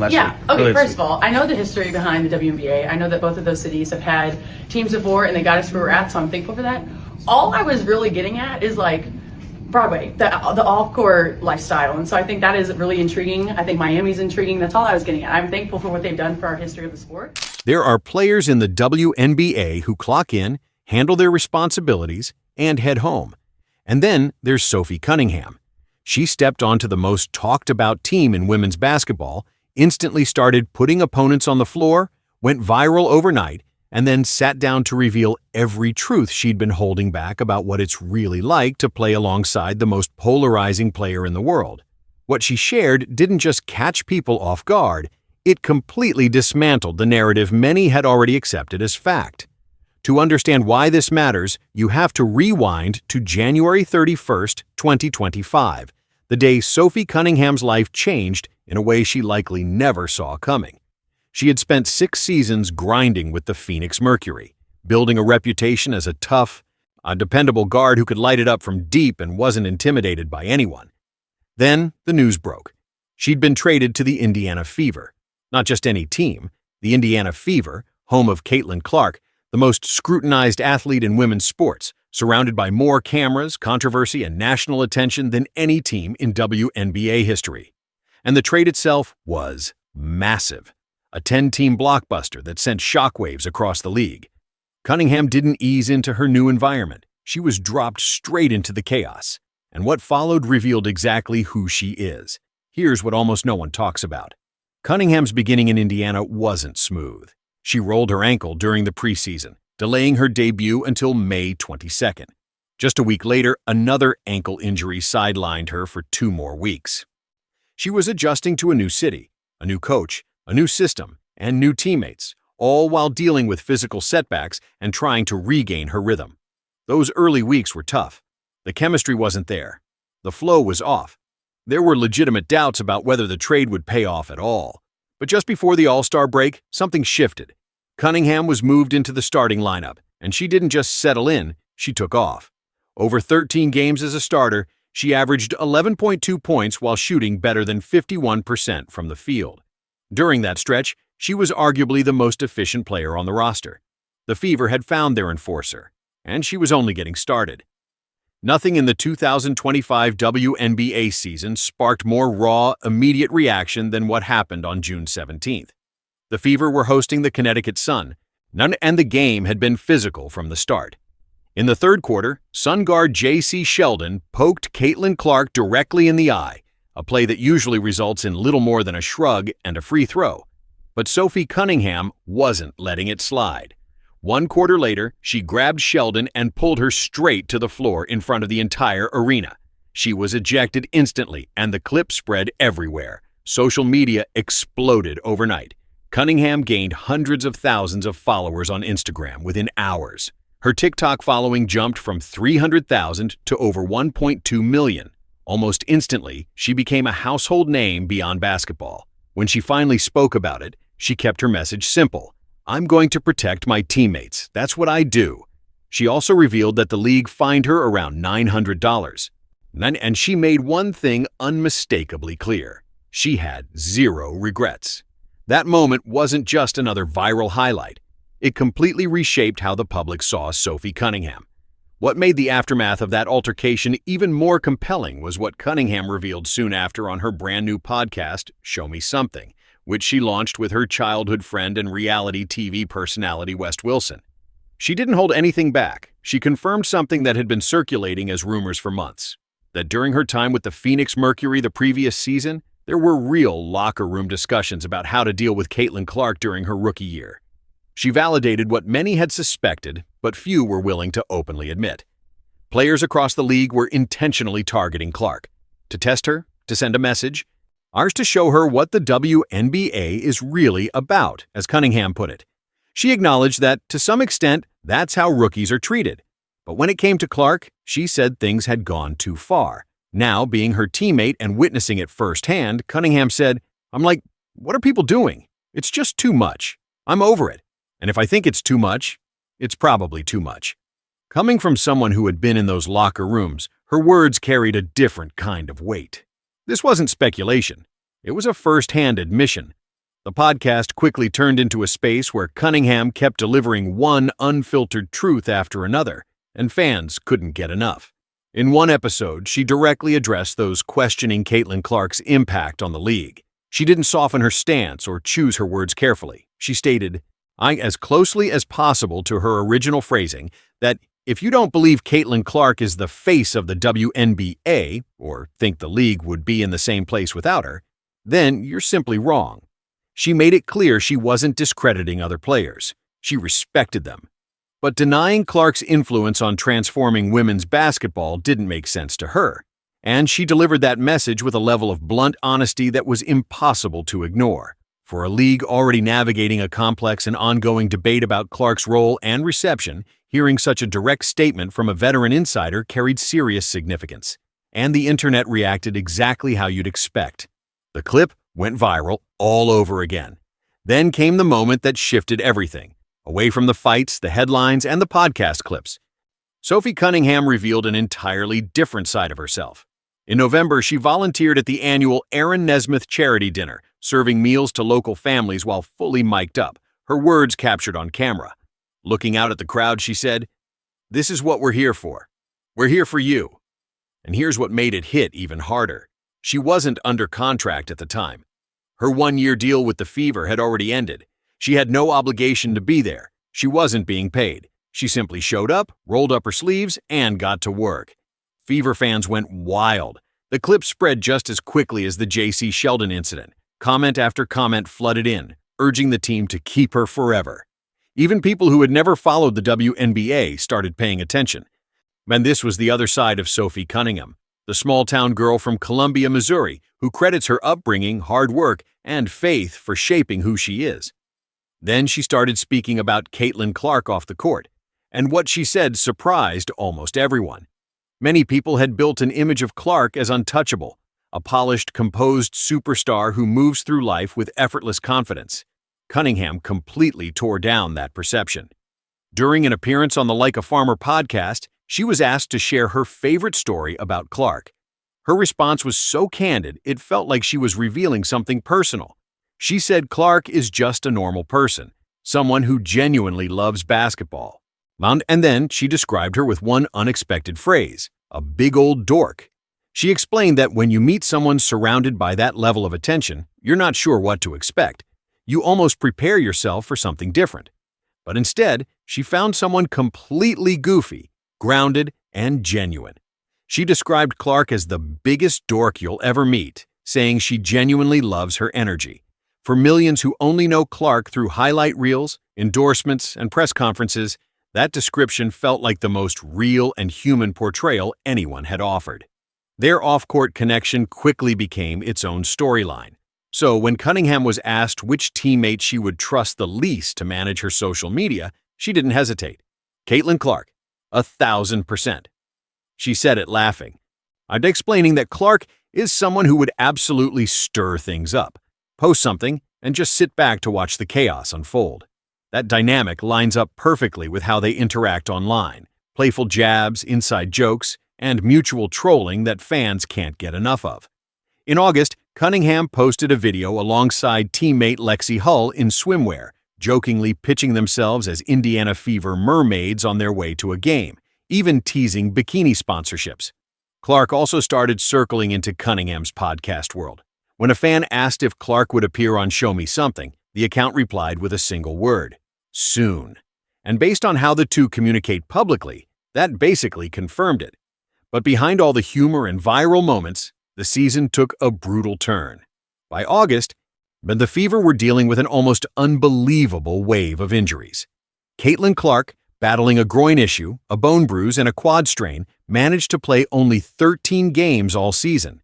Yeah. Leslie, Okay. go ahead, First Steve. of all, I know the history behind the WNBA. I know that both of those cities have had teams before, and they got us where we're at. So I'm thankful for that. All I was really getting at is like Broadway, the off-court lifestyle, and so I think that is really intriguing. I think Miami's intriguing. That's all I was getting at. I'm thankful for what they've done for our history of the sport. There are players in the WNBA who clock in, handle their responsibilities, and head home. And then there's Sophie Cunningham. She stepped onto the most talked-about team in women's basketball, instantly started putting opponents on the floor, went viral overnight, and then sat down to reveal every truth she'd been holding back about what it's really like to play alongside the most polarizing player in the world. What she shared didn't just catch people off guard, it completely dismantled the narrative many had already accepted as fact. To understand why this matters, you have to rewind to January 31st, 2025, the day Sophie Cunningham's life changed in a way she likely never saw coming. She had spent 6 seasons grinding with the Phoenix Mercury, building a reputation as a tough, dependable guard who could light it up from deep and wasn't intimidated by anyone. Then the news broke. She'd been traded to the Indiana Fever. Not just any team, the Indiana Fever, home of Caitlin Clark, the most scrutinized athlete in women's sports, surrounded by more cameras, controversy, and national attention than any team in WNBA history. And the trade itself was massive. A 10-team blockbuster that sent shockwaves across the league. Cunningham didn't ease into her new environment. She was dropped straight into the chaos. And what followed revealed exactly who she is. Here's what almost no one talks about. Cunningham's beginning in Indiana wasn't smooth. She rolled her ankle during the preseason, delaying her debut until May 22nd. Just a week later, another ankle injury sidelined her for 2 more weeks. She was adjusting to a new city, a new coach, a new system, and new teammates, all while dealing with physical setbacks and trying to regain her rhythm. Those early weeks were tough. The chemistry wasn't there. The flow was off. There were legitimate doubts about whether the trade would pay off at all. But just before the All-Star break, something shifted. Cunningham was moved into the starting lineup, and she didn't just settle in, she took off. Over 13 games as a starter, she averaged 11.2 points while shooting better than 51% from the field. During that stretch, she was arguably the most efficient player on the roster. The Fever had found their enforcer, and she was only getting started. Nothing in the 2025 WNBA season sparked more raw, immediate reaction than what happened on June 17th. The Fever were hosting the Connecticut Sun, and the game had been physical from the start. In the third quarter, Sun guard J.C. Sheldon poked Caitlin Clark directly in the eye, a play that usually results in little more than a shrug and a free throw. But Sophie Cunningham wasn't letting it slide. 1 quarter later, she grabbed Sheldon and pulled her straight to the floor in front of the entire arena. She was ejected instantly, and the clip spread everywhere. Social media exploded overnight. Cunningham gained hundreds of thousands of followers on Instagram within hours. Her TikTok following jumped from 300,000 to over 1.2 million. Almost instantly, she became a household name beyond basketball. When she finally spoke about it, she kept her message simple. I'm going to protect my teammates. That's what I do. She also revealed that the league fined her around $900. And she made one thing unmistakably clear. She had 0 regrets. That moment wasn't just another viral highlight. It completely reshaped how the public saw Sophie Cunningham. What made the aftermath of that altercation even more compelling was what Cunningham revealed soon after on her brand new podcast, Show Me Something, which she launched with her childhood friend and reality TV personality West Wilson. She didn't hold anything back. She confirmed something that had been circulating as rumors for months, that during her time with the Phoenix Mercury the previous season, there were real locker room discussions about how to deal with Caitlin Clark during her rookie year. She validated what many had suspected, but few were willing to openly admit. Players across the league were intentionally targeting Clark. To test her, to send a message, ours to show her what the WNBA is really about, as Cunningham put it. She acknowledged that, to some extent, that's how rookies are treated. But when it came to Clark, she said things had gone too far. Now, being her teammate and witnessing it firsthand, Cunningham said, I'm like, what are people doing? It's just too much. I'm over it. And if I think it's too much, it's probably too much. Coming from someone who had been in those locker rooms, her words carried a different kind of weight. This wasn't speculation. It was a first-hand admission. The podcast quickly turned into a space where Cunningham kept delivering one unfiltered truth after another, and fans couldn't get enough. In one episode, she directly addressed those questioning Caitlin Clark's impact on the league. She didn't soften her stance or choose her words carefully. She stated, as closely as possible to her original phrasing, that if you don't believe Caitlin Clark is the face of the WNBA, or think the league would be in the same place without her, then you're simply wrong. She made it clear she wasn't discrediting other players. She respected them. But denying Clark's influence on transforming women's basketball didn't make sense to her, and she delivered that message with a level of blunt honesty that was impossible to ignore. For a league already navigating a complex and ongoing debate about Clark's role and reception, hearing such a direct statement from a veteran insider carried serious significance. And the internet reacted exactly how you'd expect. The clip went viral all over again. Then came the moment that shifted everything. Away from the fights, the headlines, and the podcast clips, Sophie Cunningham revealed an entirely different side of herself. In November, she volunteered at the annual Aaron Nesmith charity dinner, serving meals to local families while fully mic'd up, her words captured on camera. Looking out at the crowd, she said, "This is what we're here for. We're here for you." And here's what made it hit even harder. She wasn't under contract at the time. Her one-year deal with the Fever had already ended. She had no obligation to be there. She wasn't being paid. She simply showed up, rolled up her sleeves, and got to work. Fever fans went wild. The clip spread just as quickly as the J.C. Sheldon incident. Comment after comment flooded in, urging the team to keep her forever. Even people who had never followed the WNBA started paying attention. And this was the other side of Sophie Cunningham, the small-town girl from Columbia, Missouri, who credits her upbringing, hard work, and faith for shaping who she is. Then she started speaking about Caitlin Clark off the court, and what she said surprised almost everyone. Many people had built an image of Clark as untouchable, a polished, composed superstar who moves through life with effortless confidence. Cunningham completely tore down that perception. During an appearance on the Like a Farmer podcast, she was asked to share her favorite story about Clark. Her response was so candid, it felt like she was revealing something personal. She said Clark is just a normal person, someone who genuinely loves basketball. And then she described her with one unexpected phrase, a big old dork. She explained that when you meet someone surrounded by that level of attention, you're not sure what to expect. You almost prepare yourself for something different. But instead, she found someone completely goofy, grounded, and genuine. She described Clark as the biggest dork you'll ever meet, saying she genuinely loves her energy. For millions who only know Clark through highlight reels, endorsements, and press conferences, that description felt like the most real and human portrayal anyone had offered. Their off-court connection quickly became its own storyline. So when Cunningham was asked which teammate she would trust the least to manage her social media, she didn't hesitate. Caitlin Clark, 1,000%. She said it laughing. I'm explaining that Clark is someone who would absolutely stir things up. Post something, and just sit back to watch the chaos unfold. That dynamic lines up perfectly with how they interact online. Playful jabs, inside jokes, and mutual trolling that fans can't get enough of. In August, Cunningham posted a video alongside teammate Lexi Hull in swimwear, jokingly pitching themselves as Indiana Fever mermaids on their way to a game, even teasing bikini sponsorships. Clark also started circling into Cunningham's podcast world. When a fan asked if Clark would appear on Show Me Something, the account replied with a single word, soon. And based on how the two communicate publicly, that basically confirmed it. But behind all the humor and viral moments, the season took a brutal turn. By August, the Fever were dealing with an almost unbelievable wave of injuries. Caitlin Clark, battling a groin issue, a bone bruise, and a quad strain, managed to play only 13 games all season.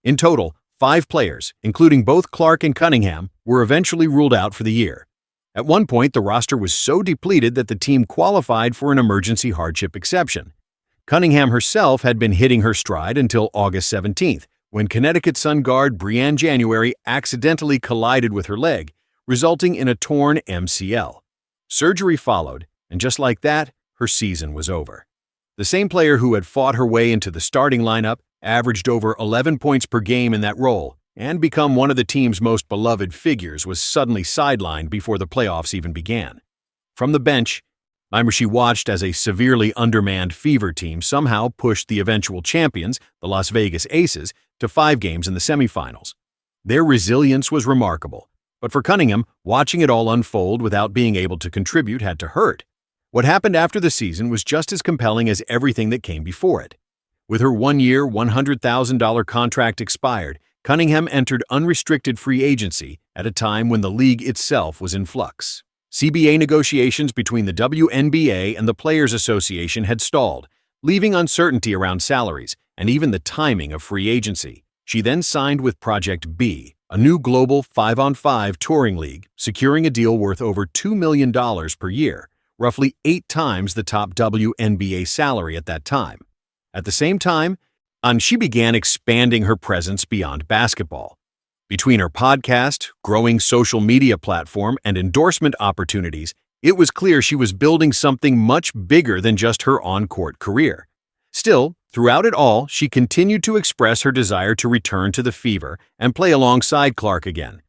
In total, 5 players, including both Clark and Cunningham, were eventually ruled out for the year. At one point, the roster was so depleted that the team qualified for an emergency hardship exception. Cunningham herself had been hitting her stride until August 17th, when Connecticut Sun guard Brianne January accidentally collided with her leg, resulting in a torn MCL. Surgery followed, and just like that, her season was over. The same player who had fought her way into the starting lineup, averaged over 11 points per game in that role, and become one of the team's most beloved figures, was suddenly sidelined before the playoffs even began. From the bench, she watched as a severely undermanned Fever team somehow pushed the eventual champions, the Las Vegas Aces, to 5 games in the semifinals. Their resilience was remarkable, but for Cunningham, watching it all unfold without being able to contribute had to hurt. What happened after the season was just as compelling as everything that came before it. With her one-year, $100,000 contract expired, Cunningham entered unrestricted free agency at a time when the league itself was in flux. CBA negotiations between the WNBA and the Players Association had stalled, leaving uncertainty around salaries and even the timing of free agency. She then signed with Project B, a new global 5-on-5 touring league, securing a deal worth over $2 million per year, roughly 8 times the top WNBA salary at that time. At the same time, she began expanding her presence beyond basketball. Between her podcast, growing social media platform, and endorsement opportunities, it was clear she was building something much bigger than just her on-court career. Still, throughout it all, she continued to express her desire to return to the Fever and play alongside Clark again.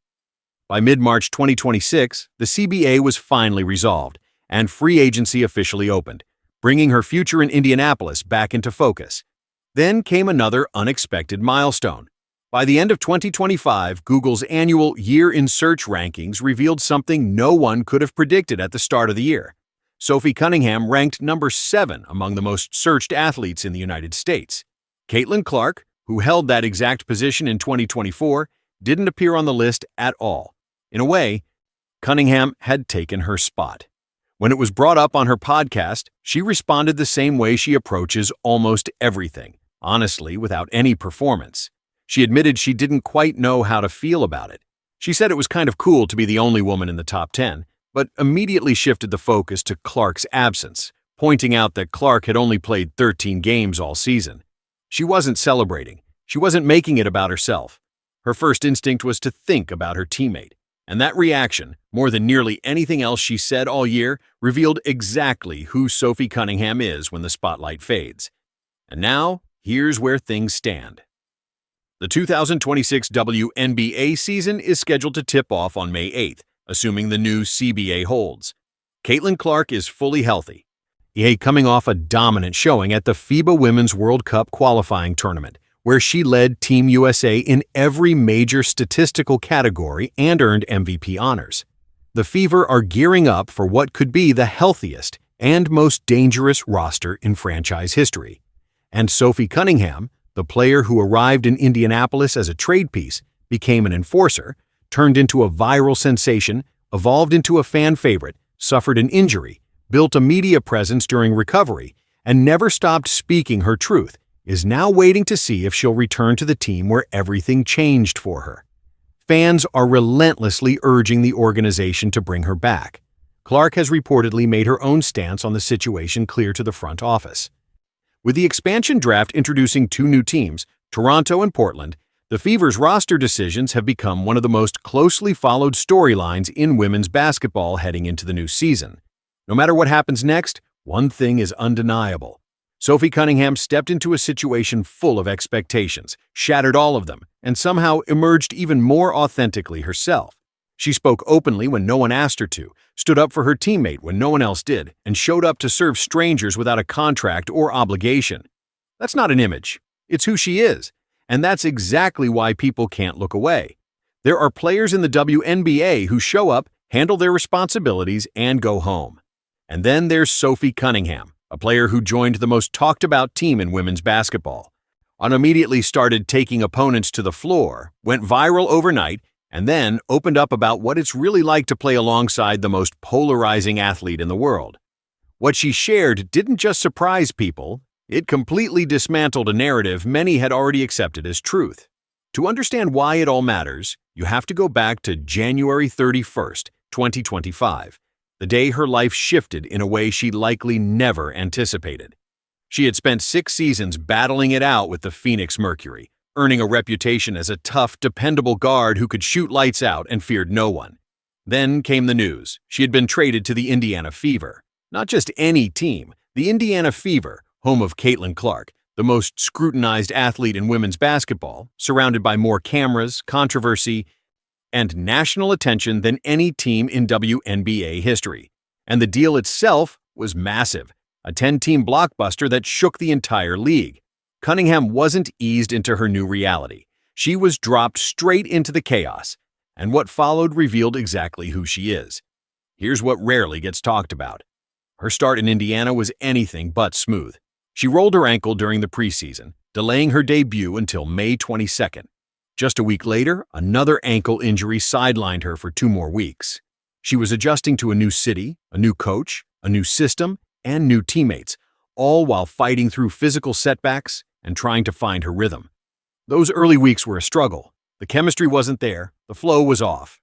By mid-March 2026, the CBA was finally resolved, and free agency officially opened, bringing her future in Indianapolis back into focus. Then came another unexpected milestone. By the end of 2025, Google's annual Year in Search rankings revealed something no one could have predicted at the start of the year. Sophie Cunningham ranked number 7 among the most searched athletes in the United States. Caitlin Clark, who held that exact position in 2024, didn't appear on the list at all. In a way, Cunningham had taken her spot. When it was brought up on her podcast, she responded the same way she approaches almost everything, honestly, without any performance. She admitted she didn't quite know how to feel about it. She said it was kind of cool to be the only woman in the top 10, but immediately shifted the focus to Clark's absence, pointing out that Clark had only played 13 games all season. She wasn't celebrating. She wasn't making it about herself. Her first instinct was to think about her teammate, and that reaction, more than nearly anything else she said all year, revealed exactly who Sophie Cunningham is when the spotlight fades. And now, here's where things stand. The 2026 WNBA season is scheduled to tip off on May 8th, assuming the new CBA holds. Caitlin Clark is fully healthy, coming off a dominant showing at the FIBA Women's World Cup qualifying tournament, where she led Team USA in every major statistical category and earned MVP honors. The Fever are gearing up for what could be the healthiest and most dangerous roster in franchise history. And Sophie Cunningham, the player who arrived in Indianapolis as a trade piece, became an enforcer, turned into a viral sensation, evolved into a fan favorite, suffered an injury, built a media presence during recovery, and never stopped speaking her truth, is now waiting to see if she'll return to the team where everything changed for her. Fans are relentlessly urging the organization to bring her back. Clark has reportedly made her own stance on the situation clear to the front office. With the expansion draft introducing 2 new teams, Toronto and Portland, the Fever's roster decisions have become one of the most closely followed storylines in women's basketball heading into the new season. No matter what happens next, one thing is undeniable. Sophie Cunningham stepped into a situation full of expectations, shattered all of them, and somehow emerged even more authentically herself. She spoke openly when no one asked her to, stood up for her teammate when no one else did, and showed up to serve strangers without a contract or obligation. That's not an image. It's who she is. And that's exactly why people can't look away. There are players in the WNBA who show up, handle their responsibilities, and go home. And then there's Sophie Cunningham, a player who joined the most talked-about team in women's basketball. Immediately started taking opponents to the floor, went viral overnight, and then opened up about what it's really like to play alongside the most polarizing athlete in the world. What she shared didn't just surprise people, it completely dismantled a narrative many had already accepted as truth. To understand why it all matters, you have to go back to January 31st, 2025, the day her life shifted in a way she likely never anticipated. She had spent 6 seasons battling it out with the Phoenix Mercury, earning a reputation as a tough, dependable guard who could shoot lights out and feared no one. Then came the news. She had been traded to the Indiana Fever. Not just any team, the Indiana Fever, home of Caitlin Clark, the most scrutinized athlete in women's basketball, surrounded by more cameras, controversy, and national attention than any team in WNBA history. And the deal itself was massive, a 10-team blockbuster that shook the entire league. Cunningham wasn't eased into her new reality. She was dropped straight into the chaos, and what followed revealed exactly who she is. Here's what rarely gets talked about. Her start in Indiana was anything but smooth. She rolled her ankle during the preseason, delaying her debut until May 22nd. Just a week later, another ankle injury sidelined her for 2 more weeks. She was adjusting to a new city, a new coach, a new system, and new teammates, all while fighting through physical setbacks and trying to find her rhythm. Those early weeks were a struggle. The chemistry wasn't there, the flow was off,